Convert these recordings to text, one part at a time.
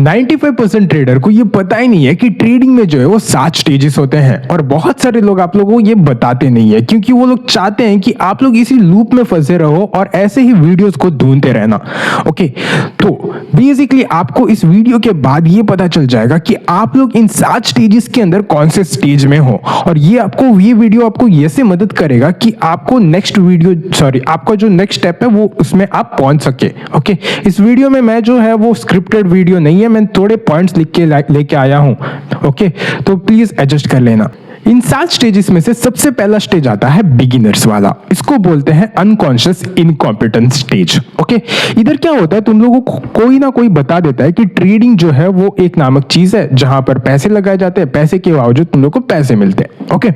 95% trader को ये पता ही नहीं है कि ट्रेडिंग में जो है वो 7 स्टेजेस होते हैं और बहुत सारे लोग आप लोगों को ये बताते नहीं है क्योंकि वो लोग चाहते हैं कि आप लोग इसी लूप में फंसे रहो और ऐसे ही वीडियोस को ढूंढते रहना। ओके, तो बेसिकली आपको इस वीडियो के बाद ये पता चल जाएगा कि आप लोग इन 7 स्टेजेस के अंदर कौन से स्टेज में हो और ये वीडियो आपको ऐसे मदद करेगा कि आपको आपका जो नेक्स्ट स्टेप है वो उसमें आप पहुंच सके। ओके, इस वीडियो में मैं जो है वो स्क्रिप्टेड वीडियो नहीं है, मैं थोड़े पॉइंट्स लिख के लेके आया हूं। ओके, तो प्लीज एडजस्ट कर लेना। इन 7 स्टेजेस में से सबसे पहला स्टेज आता है बिगिनर्स वाला, इसको बोलते हैं अनकॉन्शियस इनकॉम्पिटेंस स्टेज। ओके, इधर क्या होता है, तुम लोगों को कोई ना कोई बता देता है कि ट्रेडिंग जो है वो एक नामक चीज है जहां पर पैसे लगाए जाते हैं, पैसे के बावजूद तुम लोग को पैसे मिलते हैं। ओके,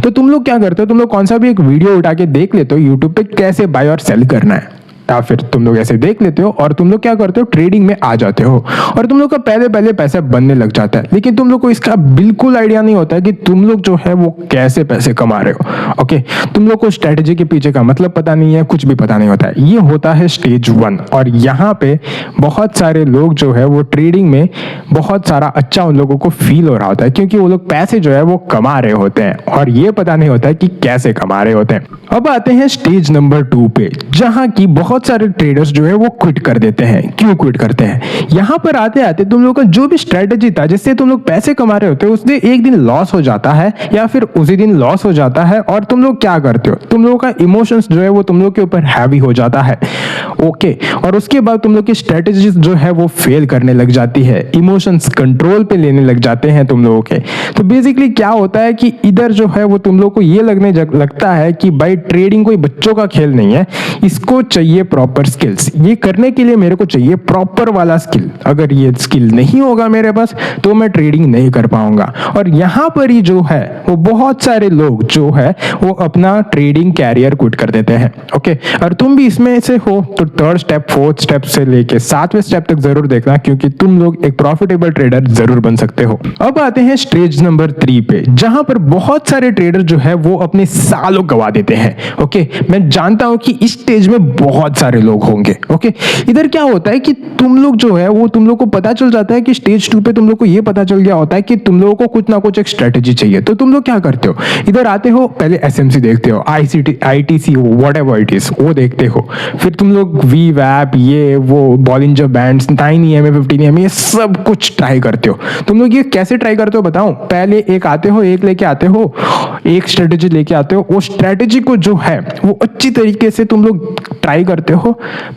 तो तुम लोग क्या करते हो, तुम लोग कौन सा भी एक वीडियो उठा के देख लेते हो यूट्यूब पे कैसे बाय और सेल करना है, या फिर तुम लोग ऐसे देख लेते हो और तुम लोग क्या करते हो, ट्रेडिंग में आ जाते हो और तुम लोग का पहले पैसा बनने लग जाता है, लेकिन तुम लोग को इसका बिल्कुल आइडिया नहीं होता है कि तुम लोग जो है वो कैसे पैसे कमा रहे हो। ओके, तुम लोग को स्ट्रेटेजी के पीछे का मतलब पता नहीं है, कुछ भी पता नहीं होता है। ये होता है स्टेज 1 और यहाँ पे बहुत सारे लोग जो है वो ट्रेडिंग में बहुत सारा अच्छा उन लोगों को फील हो रहा होता है क्योंकि वो लोग पैसे जो है वो कमा रहे होते हैं और ये पता नहीं होता है कि कैसे कमा रहे होते हैं। अब आते हैं स्टेज नंबर 2 पे, जहां की बहुत सारे ट्रेडर्स जो है वो क्विट कर देते हैं। क्यों क्विट करते हैं, यहां पर आते आते तुम लोग का जो भी स्ट्रेटेजी था जिससे तुम लोग पैसे कमा रहे होते हो उससे एक दिन लॉस हो जाता है या फिर उसी दिन लॉस हो जाता है और तुम लोग क्या करते हो, तुम लोगों का इमोशंस जो है वो तुम लोग के ऊपर हैवी हो जाता है। ओके, और उसके बाद तुम लोग की स्ट्रेटेजीज जो है वो फेल करने लग जाती है, इमोशंस कंट्रोल पे लेने लग जाते हैं तुम लोगों के। तो बेसिकली क्या होता है कि इधर जो है वो तुम लोग को ये लगता है कि भाई ट्रेडिंग कोई बच्चों का खेल नहीं है, इसको चाहिए प्रॉपर स्किल्स, ये करने के लिए मेरे को चाहिए प्रॉपर वाला स्किल। अगर ये स्किल नहीं होगा मेरे पास तो मैं ट्रेडिंग नहीं कर पाऊंगा। और यहां पर ही जो है वो बहुत सारे लोग जो है वो अपना ट्रेडिंग कैरियर क्विट कर देते हैं। ओके, और तुम भी इसमें से हो तो 3rd स्टेप 4th स्टेप से लेके 7वें स्टेप तक जरूर देखना क्योंकि तुम लोग एक प्रॉफिटेबल ट्रेडर जरूर बन सकते हो। अब आते हैं स्टेज नंबर 3 पे, जहां पर बहुत सारे ट्रेडर जो है वो अपने सालों गवा देते हैं। ओके, मैं जानता हूं कि इस स्टेज में बहुत सारे लोग होंगे। ओके, इधर क्या होता है कि तुम लोग जो है वो तुम लोग को पता चल जाता है कि स्टेज 2 पे तुम लोग को ये पता चल गया होता है कि तुम लोगों को कुछ ना कुछ एक स्ट्रेटेजी चाहिए। तो तुम लोग क्या करते हो, इधर आते हो, पहले एसएमसी देखते हो, आईटीसी व्हाटएवर इट इज वो देखते हो, फिर तुम लोग वी वैप ये वो बॉलिंजर बैंड्स 9EMA 15EMA ये सब कुछ ट्राई करते हो। तुम लोग ये कैसे ट्राई करते हो बताऊं, पहले एक आते हो, एक लेके आते हो, एक स्ट्रेटेजी लेके आते हो, वो स्ट्रेटेजी को जो है वो अच्छी तरीके से तुम लोग ट्राई करते हो।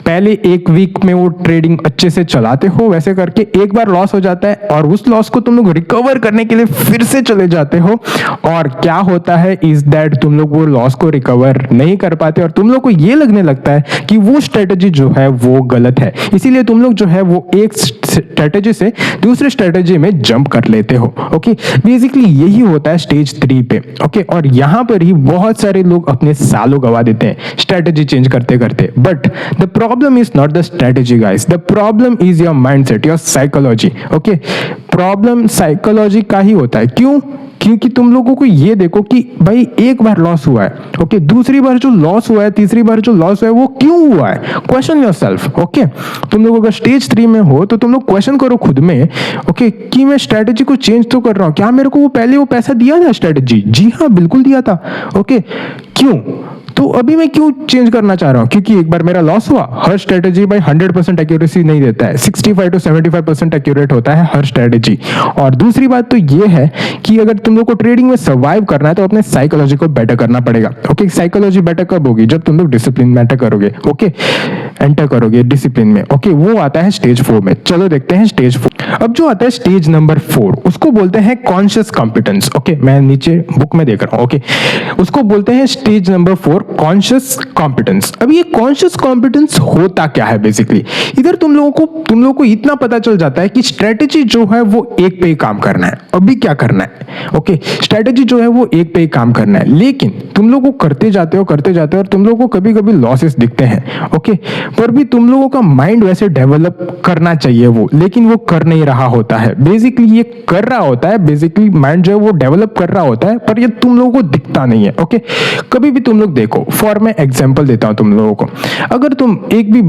पहले एक वीक में वो ट्रेडिंग अच्छे से चलाते हो, वैसे करके एक बार लॉस हो जाता है और उस लॉस को तुम लोग रिकवर करने के लिए फिर से चले जाते हो और क्या होता है इज दैट तुम लोग वो लॉस को रिकवर नहीं कर पाते और तुम लोग को ये लगने लगता है कि वो स्ट्रेटेजी जो है वो गलत है, इसीलिए तुम लोग जो है वो एक स्ट्रेटेजी से दूसरे स्ट्रेटेजी में जंप कर लेते हो। ओके, बेसिकली यही होता है स्टेज 3 पे। ओके, और यहां पर ही बहुत सारे लोग अपने सालों गवा देते हैं स्ट्रेटेजी चेंज करते करते। But the problem is not the strategy guys, the problem is your mindset, your psychology. Okay, problem psychology का ही होता है। क्यों, क्योंकि तुम लोगों को ये देखो कि भाई एक बार लॉस हुआ है, ओके, दूसरी बार जो लॉस हुआ है, तीसरी बार जो लॉस हुआ है वो क्यों हुआ है, क्वेश्चन योरसेल्फ। ओके, तुम लोग अगर स्टेज 3 में हो तो तुम लोग क्वेश्चन करो खुद में, ओके, कि मैं स्ट्रेटेजी को चेंज तो कर रहा हूं, क्या मेरे को वो पहले वो पैसा दिया था स्ट्रेटेजी, जी हाँ बिल्कुल दिया था। ओके, क्यों, तो अभी मैं क्यों चेंज करना चाह रहा हूं, क्योंकि एक बार मेरा लॉस हुआ। हर स्ट्रेटेजी भाई 100% एक्यूरेसी नहीं देता है, 65 to 75% एक्यूरेट होता है हर स्ट्रेटेजी। और दूसरी बात तो ये है कि अगर तुम लोग को ट्रेडिंग में सर्वाइव करना है तो अपने साइकोलॉजी को बेटर करना पड़ेगा। ओके, साइकोलॉजी बेटर कब होगी, जब तुम लोग डिसिप्लिन में एंटर करोगे। ओके, एंटर करोगे डिसिप्लिन में। ओके, वो आता है स्टेज 4 में। चलो देखते हैं स्टेज 4। अब जो आता है स्टेज नंबर 4 उसको बोलते हैं कॉन्शियस कॉम्पिटेंस। ओके, मैं नीचे बुक में देख रहा हूं। ओके, उसको बोलते हैं स्टेज नंबर 4 कॉन्शियस कॉम्पिटेंस। अब ये कॉन्शियस कॉम्पिटेंस होता क्या है, बेसिकली इधर तुम लोगों को इतना पता चल जाता है कि स्ट्रेटेजी जो है वो एक पे ही काम करना है। अभी क्या करना है, ओके, स्ट्रेटेजी जो है वो एक पे ही काम करना है, लेकिन तुम लोग करते जाते हो और तुम लोगों को कभी कभी लॉसेस दिखते हैं। ओके, पर भी तुम लोगों का माइंड वैसे डेवलप करना चाहिए वो, लेकिन वो कर नहीं रहा होता है। बेसिकली ये कर रहा होता है, बेसिकली माइंड जो है वो डेवलप कर रहा होता है, पर ये तुम लोगों को दिखता नहीं है। ओके, कभी भी तुम लोग देखो देखो, फॉर मैं एग्जांपल देता हूं तुम लोगों को। अगर तुम एक भी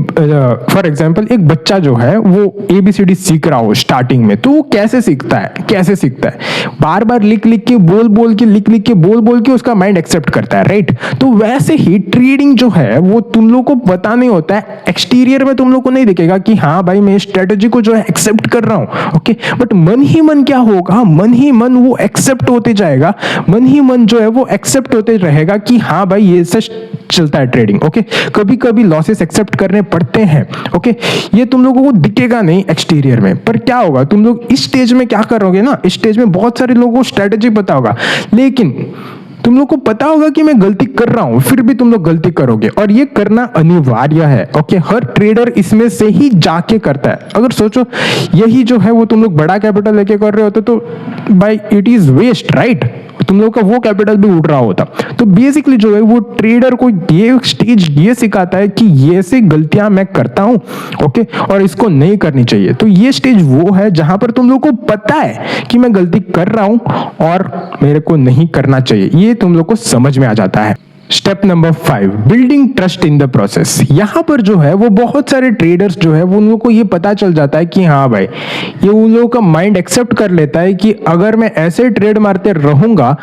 फॉर एग्जांपल एक बच्चा जो है वो ABCD सीख रहा हो स्टार्टिंग में, तो वो कैसे सीखता है? बार बार लिख लिख के बोल बोल के उसका माइंड एक्सेप्ट करता है, राइट? तो वैसे ही ट्रेडिंग जो है वो तुम लोग को पता नहीं होता है, एक्सटीरियर में तुम लोग को नहीं दिखेगा कि हाँ भाई मैं स्ट्रेटेजी को जो है एक्सेप्ट कर रहा हूं, ओके? बट मन ही मन क्या होगा, मन ही मन वो एक्सेप्ट होते जाएगा, मन ही मन जो है वो एक्सेप्ट होते रहेगा कि हाँ भाई ये सच चलता है ट्रेडिंग, ओके? कभी कभी लॉसेस एक्सेप्ट करने पड़ते हैं, ओके? ये तुम लोगों को दिखेगा नहीं एक्सटीरियर में, पर क्या होगा, तुम लोग इस स्टेज में क्या करोगे ना, इस स्टेज में बहुत सारे लोगों को स्ट्रेटेजी पता होगा, लेकिन तुम लोग को पता होगा कि मैं गलती कर रहा हूं, फिर भी तुम लोग गलती करोगे, और ये करना अनिवार्य है, ओके? हर ट्रेडर इसमें से ही जाके करता है। अगर सोचो यही जो है वो तुम लोग बड़ा कैपिटल लेके कर रहे होते तो by it is waste, right? तुम लोग का वो कैपिटल भी उड़ रहा होता। तो बेसिकली जो है वो ट्रेडर को ये स्टेज ये सिखाता है कि ये से गलतियां मैं करता हूं, ओके, और इसको नहीं करनी चाहिए। तो ये स्टेज वो है जहां पर तुम लोग को पता है कि मैं गलती कर रहा हूं और मेरे को नहीं करना चाहिए, ये तुम लोग को समझ में आ जाता है। Step number 5, building trust in the process. यहां पर जो है वो बहुत सारे ट्रेडर्स जो है वो उन लोगों को ये पता चल जाता है कि हाँ भाई, ये उन लोगों का माइंड एक्सेप्ट कर लेता है कि अगर मैं ऐसे ट्रेड मारते रहूंगा,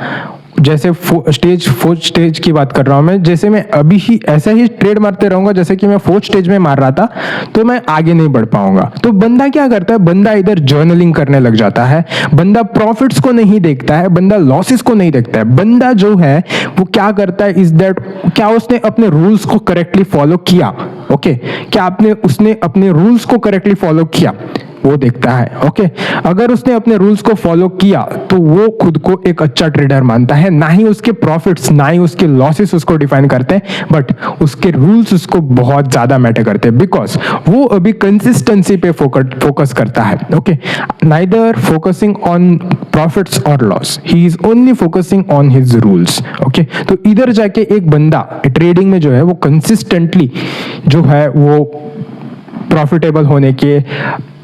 जैसे फोर्थ स्टेज की बात कर रहा हूं मैं, जैसे मैं अभी ही ऐसा ही ट्रेड मारते रहूंगा जैसे कि मैं फोर्थ स्टेज में मार रहा था, तो मैं आगे नहीं बढ़ पाऊंगा। तो बंदा क्या करता है, बंदा इधर जर्नलिंग करने लग जाता है, बंदा प्रॉफिट्स को नहीं देखता है, बंदा लॉसेस को नहीं देखता है। बंदा जो है वो क्या करता है इज दैट, क्या उसने अपने रूल्स को करेक्टली फॉलो किया, ओके? क्या उसने अपने रूल्स को करेक्टली फॉलो किया, वो देखता है, ओके? अगर उसने अपने रूल्स को फॉलो किया तो वो खुद को एक अच्छा ट्रेडर मानता है, ना ही उसके प्रॉफिट्स ना ही उसके लॉसेस उसको डिफाइन करते हैं, बट उसके रूल्स उसको बहुत ज्यादा मैटर करते हैं, बिकॉज वो अभी कंसिस्टेंसी पे फोकस करता है, okay? Neither focusing on profits और loss, he is only focusing on his rules, okay? तो इधर जाके एक बंदा ट्रेडिंग में जो है वो कंसिस्टेंटली जो है वो प्रॉफिटेबल होने के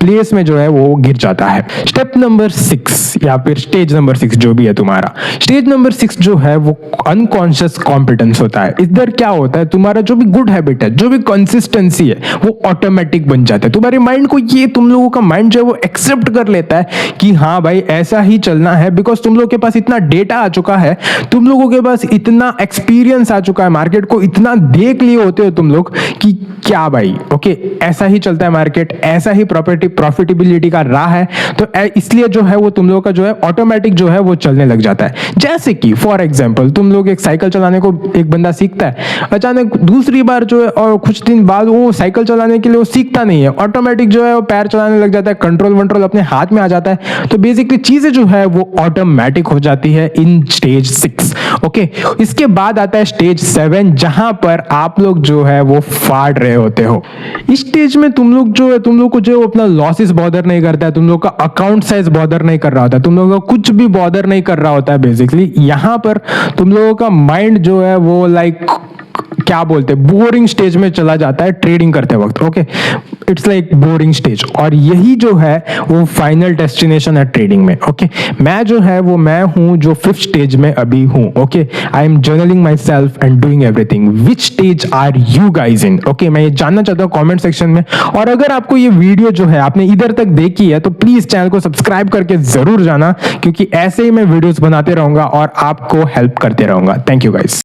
प्लेस में जो है वो गिर जाता है। स्टेप नंबर 6 या फिर स्टेज नंबर 6 जो भी है तुम्हारा, स्टेज नंबर 6 जो है वो अनकॉन्शियस कॉम्पिटेंस होता है। इधर क्या होता है, तुम्हारा जो भी गुड हैबिट है, जो भी कंसिस्टेंसी है, वो ऑटोमेटिक बन जाता है। तुम्हारे माइंड को ये, तुम लोगों का माइंड जो है वो एक्सेप्ट कर लेता है कि हाँ भाई ऐसा ही चलना है, बिकॉज तुम लोगों के पास इतना डेटा आ चुका है, तुम लोगों के पास इतना एक्सपीरियंस आ चुका है, मार्केट को इतना देख लिए होते हो तुम लोग कि क्या भाई, ओके, ऐसा ही चलता है मार्केट, ऐसा ही प्रॉफिटेबिलिटी का राह है। तो इसलिए जो है वो तुम लोगों का जो है ऑटोमेटिक जो है वो चलने लग जाता है। जैसे कि फॉर एग्जांपल तुम लोग एक साइकिल चलाने को एक बंदा सीखता है, अचानक दूसरी बार जो है और कुछ दिन बाद वो साइकिल चलाने के लिए वो सीखता नहीं है, ऑटोमेटिक जो है वो पैर चलाने लग जाता है, कंट्रोल अपने हाथ में आ जाता है। तो बेसिकली चीजें जो है वो ऑटोमेटिक हो जाती है इन स्टेज 6, ओके? इसके बाद आता है स्टेज 7, जहां पर आप लोग जो है वो फाड़ रहे होते हो। इस स्टेज में तुम लोग जो है, तुम लोग को जो अपना लॉसेस बॉदर नहीं करता है, तुम लोग का अकाउंट साइज बॉदर नहीं कर रहा होता है, तुम लोगों का कुछ भी बॉदर नहीं कर रहा होता है। बेसिकली यहां पर तुम लोगों का माइंड जो है वो लाइक क्या बोलते हैं, बोरिंग स्टेज में चला जाता है ट्रेडिंग करते वक्त, okay? It's like boring stage, और यही जो है वो फाइनल डेस्टिनेशन है ट्रेडिंग में, ओके? मैं जो है वो मैं हूं जो 5th स्टेज में अभी हूं, okay? I am journaling myself and doing everything. Which stage are you guys in, okay? मैं ये जानना चाहता हूँ कॉमेंट सेक्शन में। और अगर आपको ये वीडियो जो है आपने इधर तक देखी है तो प्लीज चैनल को सब्सक्राइब करके जरूर जाना, क्योंकि ऐसे ही मैं वीडियोस बनाते रहूंगा और आपको हेल्प करते रहूंगा। Thank you guys.